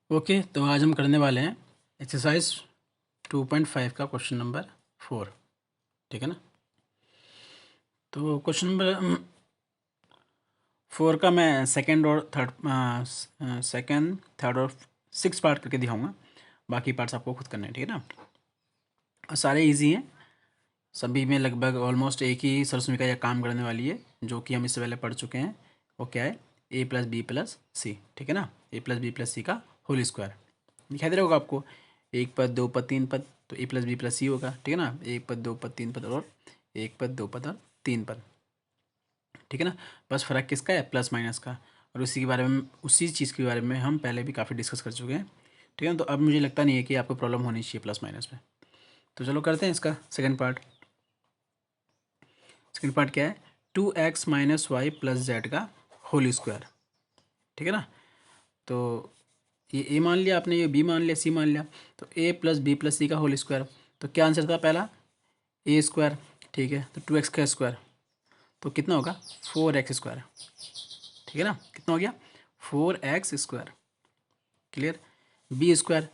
Okay, तो आज हम करने वाले हैं एक्सरसाइज 2.5 का क्वेश्चन नंबर 4। ठीक है ना। तो क्वेश्चन नंबर 4 का मैं सेकंड, थर्ड और सिक्स पार्ट करके दिखाऊंगा। बाकी पार्ट्स आपको खुद करने हैं। ठीक है ना। और सारे इजी हैं, सभी में लगभग ऑलमोस्ट एक ही सरसमी का यह काम करने वाली है, जो कि हम इससे पहले पढ़ चुके हैं। वो क्या है? a प्लस बी प्लस सी। ठीक है ना। a प्लस बी प्लस सी का होल स्क्वायर दिखाई दे रहा होगा आपको। एक पद, दो पद, तीन पद, तो ए प्लस बी प्लस सी होगा। ठीक है ना। एक पद, दो पद, तीन पद और एक पद, दो पद और तीन पद। ठीक है ना। बस फ़र्क किसका है? प्लस माइनस का। और उसी के बारे में, उसी चीज़ के बारे में हम पहले भी काफ़ी डिस्कस कर चुके हैं। ठीक है ना। तो अब मुझे लगता नहीं है कि आपको प्रॉब्लम होनी चाहिए प्लस माइनस में। तो चलो करते हैं इसका सेकेंड पार्ट। सेकेंड पार्ट क्या है? 2x minus y plus z का होल स्क्वायर। ठीक है ना। तो ये ए मान लिया आपने, ये बी मान लिया, सी मान लिया। तो ए प्लस बी प्लस सी का होल स्क्वायर। तो क्या आंसर था पहला? ए स्क्वायर। ठीक है। तो 2x का स्क्वायर तो कितना होगा? 4x square. ठीक है ना। कितना हो गया? 4x square. Clear. B square.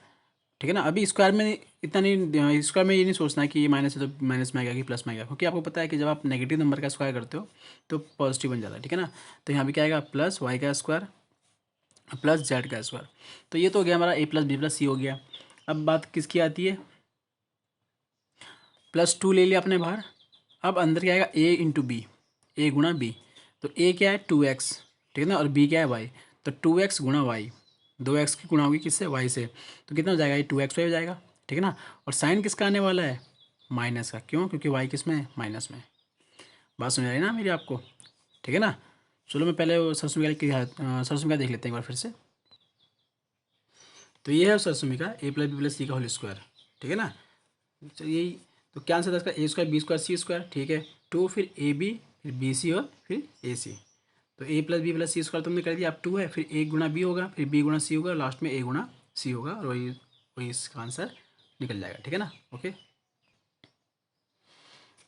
ठीक है ना। अभी स्क्वायर में इतना नहीं, स्क्वायर में ये नहीं सोचना है कि ये माइनस है तो माइनस में आएगा कि प्लस में आएगा, क्योंकि आपको पता है कि जब आप नेगेटिव नंबर का स्क्वायर करते हो तो पॉजिटिव बन जाता है। ठीक है ना। तो यहाँ भी क्या आएगा? प्लस वाई का स्क्वायर प्लस जेड का स्क्वायर। तो ये तो हो गया हमारा ए प्लस बी प्लस सी हो गया। अब बात किसकी आती है? +2 ले लिया आपने बाहर। अब अंदर क्या आएगा? ए इंटू बी, ए गुणा बी। तो ए क्या है? 2x। ठीक है ना। और बी क्या है? वाई। तो 2x गुणा वाई, 2x की गुणा होगी किससे? वाई से। तो कितना हो जाएगा? ये 2x वाई हो जाएगा। ठीक है ना। और साइन किसका आने वाला है? माइनस का। क्यों? क्योंकि वाई किस में है? माइनस में। बात समझ आ रही है ना मेरी आपको? ठीक है ना। चलो मैं पहले वो सरसों की सरसों का देख लेते हैं एक बार फिर से। तो ये है सरसों का ए प्लस बी प्लस सी का होल स्क्वायर। ठीक है ना। तो यही, तो क्या आंसर था इसका? ए स्क्वायर बी स्क्वायर सी स्क्वायर। ठीक है। टू, फिर ए बी, फिर बी सी और फिर ए सी। तो ए plus B plus C square तुमने कर दिया। अब 2 है, फिर ए गुणा बी होगा, फिर बी गुणा सी होगा, लास्ट में ए गुणा सी होगा, और वही वही इसका आंसर निकल जाएगा। ठीक है ना। ओके।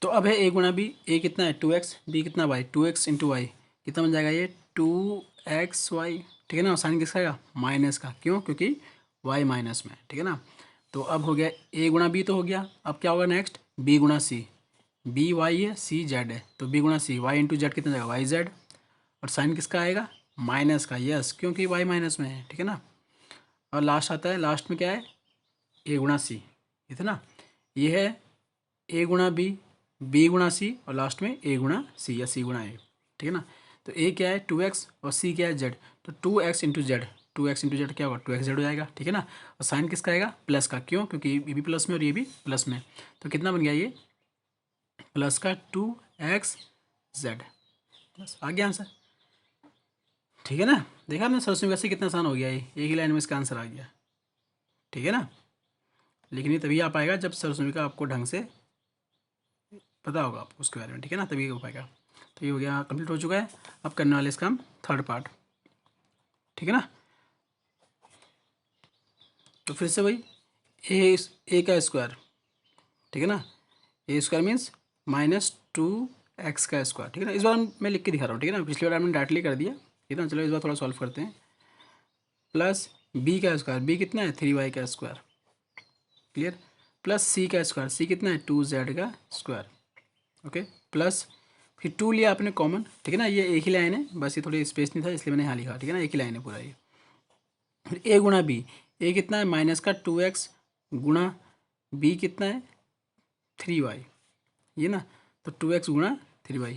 तो अब है ए गुणा बी। ए कितना है? 2x, बी कितना? वाई। 2x इंटू वाई कितना बन जाएगा? ये 2xy। ठीक है ना। साइन किसका आएगा? माइनस का। क्यों? क्योंकि y माइनस में। ठीक है ना। तो अब हो गया ए गुणा बी तो हो गया। अब क्या होगा नेक्स्ट? बी गुणा सी। बी वाई है, सी जेड है, तो बी गुणा सी, वाई इंटू जेड कितना जाएगा? Y Z. और साइन किसका आएगा? माइनस का। यस, क्योंकि वाई माइनस में है। ठीक है ना। और लास्ट आता है, लास्ट में क्या है? ए गुणा सी। ठीक है ना। ये है ए गुणा बी गुणा सी, और लास्ट में ए गुणा सी या सी गुणा ए। ठीक है ना। तो ए क्या है? 2x, और सी क्या है? जेड। तो 2x into Z, 2x into Z क्या होगा? 2x जेड हो जाएगा। ठीक है ना। और साइन किसका आएगा? प्लस का। क्यों? क्योंकि ये भी प्लस में और ये भी प्लस में। तो कितना बन गया ये? प्लस का 2x जेड। बस आ गया आंसर। ठीक है ना। देखा आपने सरसों वैसे कितना आसान हो गया ये, एक ही लाइन में इसका आंसर आ गया। ठीक है ना। लेकिन ये तभी आ पाएगा जब सरसों का आपको ढंग से पता होगा आपको उसके बारे में। ठीक है ना। तभी हो पाएगा। तो ये हो गया, कंप्लीट हो चुका है। अब करने वाले इसका हम थर्ड पार्ट। ठीक है ना। तो फिर से वही ए का स्क्वायर। ठीक है ना। ए स्क्वायर मीन्स -2x का स्क्वायर। ठीक है ना। इस बार मैं लिख के दिखा रहा हूँ। ठीक है ना। पिछली बार हमने डायरेक्टली कर दिया। ठीक है ना। चलो इस बार थोड़ा सॉल्व करते हैं। प्लस बी का स्क्वायर, बी कितना है? 3y का स्क्वायर। क्लियर। प्लस सी का स्क्वायर, सी कितना है? 2z का स्क्वायर। ओके। प्लस फिर 2 लिया आपने कॉमन। ठीक है ना। ये एक ही लाइन है, बस ये थोड़ी स्पेस नहीं था इसलिए मैंने यहाँ लिखा। ठीक है ना। एक ही लाइन है पूरा ये। फिर ए गुणा बी, ए कितना है? माइनस का 2x गुणा बी कितना है? 3y। ये ना। तो 2x गुणा 3y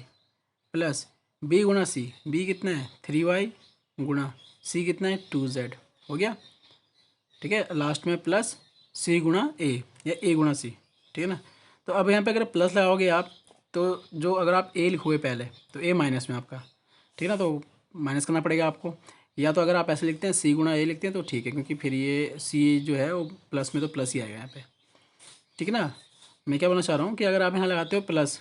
प्लस बी गुणा सी, बी कितना है? 3y गुणा सी कितना है? 2z। हो गया। ठीक है। लास्ट में प्लस सी गुणा ए, या ए गुणा सी। ठीक है ना। तो अब यहाँ पे अगर प्लस लगाओगे आप, तो जो अगर आप ए लिखोगे पहले, तो ए माइनस में आपका। ठीक है ना। तो माइनस करना पड़ेगा आपको। या तो अगर आप ऐसे लिखते हैं सी गुणा ए लिखते हैं तो ठीक है, क्योंकि फिर ये सी जो है वो प्लस में, तो प्लस ही आएगा यहाँ पे। ठीक है ना। मैं क्या बोलना चाह रहा हूँ कि अगर आप यहाँ लगाते हो प्लस,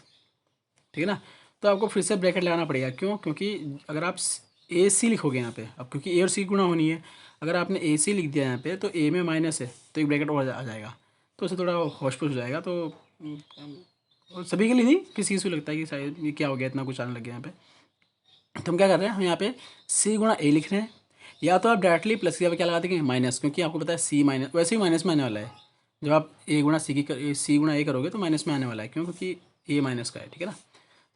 ठीक है ना, तो आपको फिर से ब्रैकेट लगाना पड़ेगा। क्यों? क्योंकि अगर आप ए सी लिखोगे यहाँ पे, अब क्योंकि ए और सी गुणा होनी है, अगर आपने ए सी लिख दिया यहाँ पे तो ए में माइनस है, तो एक ब्रैकेट और आ जाएगा, तो उससे थोड़ा होशपोश हो जाएगा। तो और सभी के लिए नहीं, किसी किसी को लगता है कि शायद ये क्या हो गया, इतना कुछ आने लग गया यहाँ पे। तो हम क्या कर रहे हैं? हम यहाँ पे सी गुणा ए लिख रहे हैं, या तो आप डायरेक्टली प्लस की जगह क्या लगा देंगे माइनस, क्योंकि आपको पता है सी माइनस वैसे ही माइनस में आने वाला है। जब आप ए गुणा सी की सी गुणा ए करोगे तो माइनस में आने वाला है, क्यों? क्योंकि ए माइनस का है, ठीक है ना।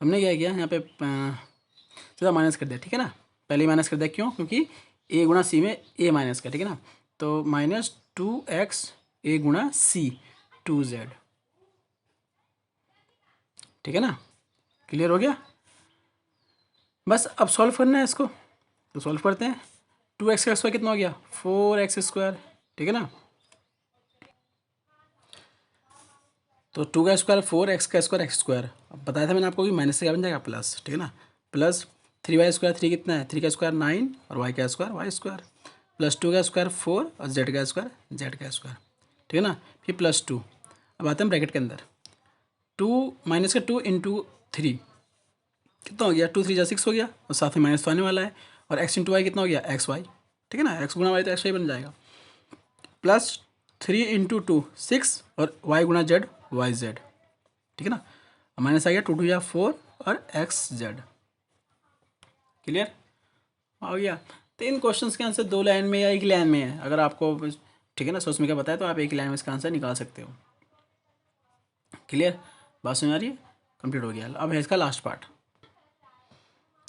हमने क्या किया यहाँ पे सीधा माइनस कर दिया, ठीक है ना। पहले माइनस कर दिया, क्यों? क्योंकि ए गुणा सी में ए माइनस का, ठीक है ना। तो -2x ए गुणा सी 2z, ठीक है ना। क्लियर हो गया? बस अब सॉल्व करना है इसको, तो सॉल्व करते हैं। 2x का स्क्वायर कितना हो गया? 4x स्क्वायर, ठीक है ना। तो 2 का स्क्वायर 4x का स्क्वायर x स्क्वायर। अब बताया था मैंने आपको कि माइनस से क्या बन जाएगा प्लस, ठीक है ना। प्लस 3y स्क्वायर, 3 कितना है? 3 का स्क्वायर 9 और y का स्क्वायर y स्क्वायर, प्लस 2 का स्क्वायर 4 और z का स्क्वायर z का स्क्वायर, ठीक है ना। फिर +2। अब आते हैं ब्रैकेट के अंदर, 2 माइनस का 2 इंटू 3 कितना हो गया? 2 3 जा 6 हो गया, और साथ में माइनस तो आने वाला है। और x इंटू वाई कितना हो गया? XY, ठीक है ना। x गुणा वाई तो XY बन जाएगा। प्लस 3 इंटू 2 6 और y गुणा z YZ, ठीक है ना। माइनस आ गया 2 2 या 4 और XZ। क्लियर हो गया? तो इन क्वेश्चंस के आंसर 2 लाइन में या 1 लाइन में है। अगर आपको, ठीक है ना, सोच में क्या बताया तो आप 1 लाइन में इसका आंसर निकाल सकते हो। क्लियर? बात समझ आ रही है? कंप्लीट हो गया। अब है इसका लास्ट पार्ट।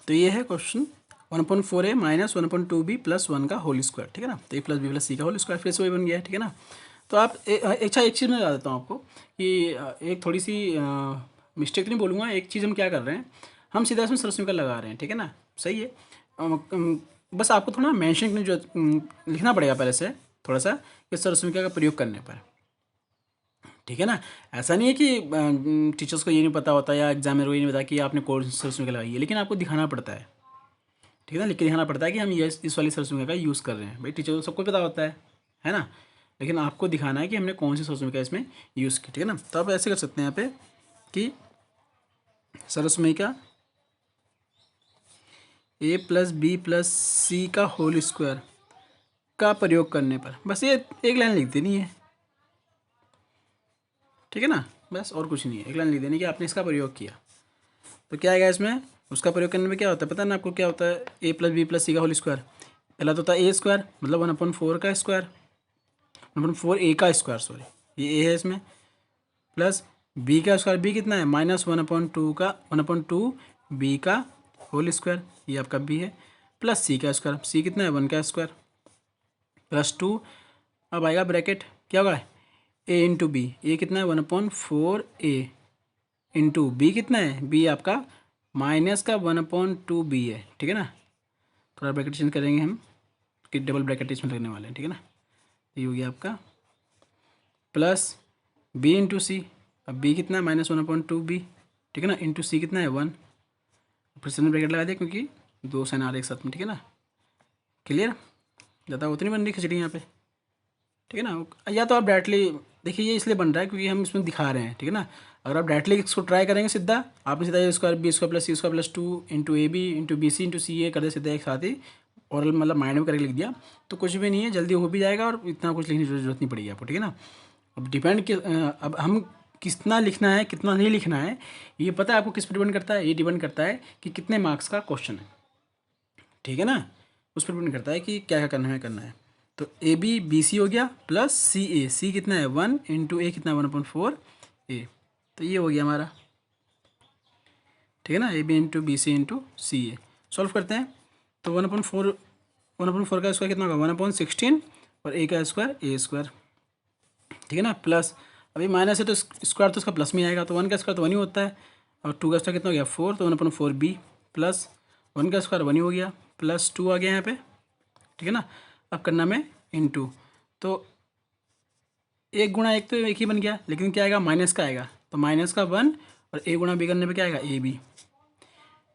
तो ये है question 1/4a minus 1/2b plus 1 का होल स्क्वायर, ठीक है ना। तो a प्लस बी प्लस सी का होल स्क्वायर फिर से वही बन गया है, ठीक है ना। तो आप अच्छा एक चीज़ मैं बता देता हूँ आपको कि एक थोड़ी सी मिस्टेक नहीं बोलूँगा। एक चीज़ हम क्या कर रहे हैं, हम सीधा इसमें सरस्वती लगा रहे हैं, ठीक है ना। सही है। बस आपको थोड़ा मेंशन जो लिखना पड़ेगा पहले से थोड़ा सा कि सरस्वती का प्रयोग करने पर, ठीक है ना। ऐसा नहीं है कि टीचर्स को ये नहीं पता होता या एग्जामिनर को ये नहीं पता कि आपने कौन सी सरस्वती लगाई है, लेकिन आपको दिखाना पड़ता है, ठीक है ना। लिख के दिखाना पड़ता है कि हम ये इस वाली सरसों का यूज़ कर रहे हैं। भाई टीचर को सबको पता होता है ना। लेकिन आपको दिखाना है कि हमने कौन सी सरसों का इसमें यूज़ की, ठीक है ना। तो आप ऐसे कर सकते हैं यहाँ पे कि सरसों का a प्लस बी प्लस सी का होल स्क्वायर का प्रयोग करने पर, बस ये एक लाइन लिख देनी है, ठीक है ना। बस और कुछ नहीं है, एक लाइन लिख देनी कि आपने इसका प्रयोग किया। तो क्या आएगा इसमें? उसका प्रयोग करने में क्या होता है पता है ना आपको? क्या होता है? a प्लस बी प्लस सी का होल स्क्वायर। पहला तो होता है a स्क्वायर, मतलब 1/4 का स्क्वायर, 1/4 a का स्क्वायर, सॉरी ये a है इसमें, प्लस b का स्क्वायर, b कितना है? -1/2 का 1/2 b का होल स्क्वायर, ये आपका b है, प्लस c का स्क्वायर, c कितना है? 1 का स्क्वायर, प्लस 2। अब आएगा ब्रैकेट, क्या होगा? a इंटू बी, ए कितना है? 1/4a इंटू बी कितना है? b आपका माइनस का 1/2b है, ठीक है ना। थोड़ा ब्रैकेट चेंज करेंगे हम कि डबल ब्रैकेट इसमें लगने वाले हैं, ठीक है ना। ये हो गया आपका प्लस b इंटू सी, अब b कितना है? -1/2b, ठीक है ना, इंटू सी कितना है? 1। फिर से ब्रैकेट लगा दिया क्योंकि 2 साइन आ रहे एक साथ में, ठीक है ना। क्लियर? ज़्यादा उतनी बन रही खिचड़ी यहाँ पे, ठीक है ना। या तो आप डायरेक्टली देखिए, ये इसलिए बन रहा है क्योंकि हम इसमें दिखा रहे हैं, ठीक है ना। अगर आप डायरेक्टली इसको ट्राई करेंगे सीधा, आपने सीधा A square B square plus C square plus 2 into A B into B C into C A कर दे सीधा एक साथ ही, और मतलब माइंड में करके लिख दिया तो कुछ भी नहीं है, जल्दी हो भी जाएगा और इतना कुछ लिखने की जरूरत नहीं पड़ेगी आपको, ठीक है ना। अब डिपेंड कि अब हम कितना लिखना है कितना नहीं लिखना है, ये पता है आपको किस पर डिपेंड करता है? ये डिपेंड करता है कि कितने मार्क्स का क्वेश्चन है, ठीक है ना। उस पर डिपेंड करता है कि क्या क्या करना है। तो ए बी बी सी हो गया प्लस सी ए, सी कितना है? 1 इंटू ए कितना है? 1/4 ए। तो ये हो गया हमारा, ठीक है ना, A B into B C into C A. Solve करते हैं तो 1/4 का स्क्वायर कितना होगा? 1/16 और ए का स्क्वायर ए स्क्वायर, ठीक है ना। प्लस अभी माइनस है तो स्क्वायर तो उसका प्लस में आएगा, तो 1 का स्क्वायर तो 1 ही होता है, और 2 का स्क्वायर कितना हो गया? 4, तो 1/4 बी प्लस 1 का स्क्वायर 1 ही हो गया, प्लस 2 आ गया यहाँ पे, ठीक है ना। अब करना में इंटू, तो 1 गुणा 1 तो 1 ही बन गया, लेकिन क्या आएगा? माइनस का आएगा, तो माइनस का 1, और ए गुणा बी करने पे क्या आएगा? A B.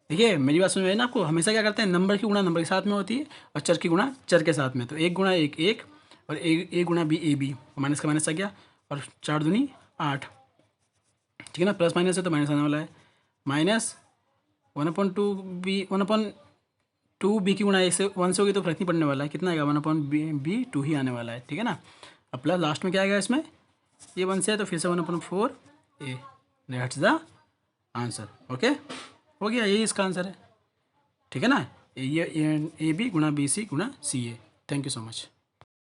देखिए मेरी बात समझ में आई ना आपको? हमेशा क्या करते हैं, नंबर की गुणा नंबर के साथ में होती है और चर की गुणा चर के साथ में। तो 1 गुणा 1 1 और ए गुणा बी ए बी, माइनस का माइनस आ गया, और 4 दूनी 8, ठीक है ना। प्लस माइनस है तो माइनस आने वाला है, माइनस 1/2 बी 1/2 बी की गुणा 1 से 1 से होगी तो फर्क नहीं पड़ने वाला है, कितना आएगा? 1/बी 2 ही आने वाला है, ठीक है ना। अब प्लस लास्ट में क्या आएगा इसमें? ये 1 से है तो फिर से 1/4 ए, दैट्स द आंसर। ओके, हो गया, यही इसका आंसर है, ठीक है ना। ये ए बी गुणा बी सी गुणा C A. Thank you so much.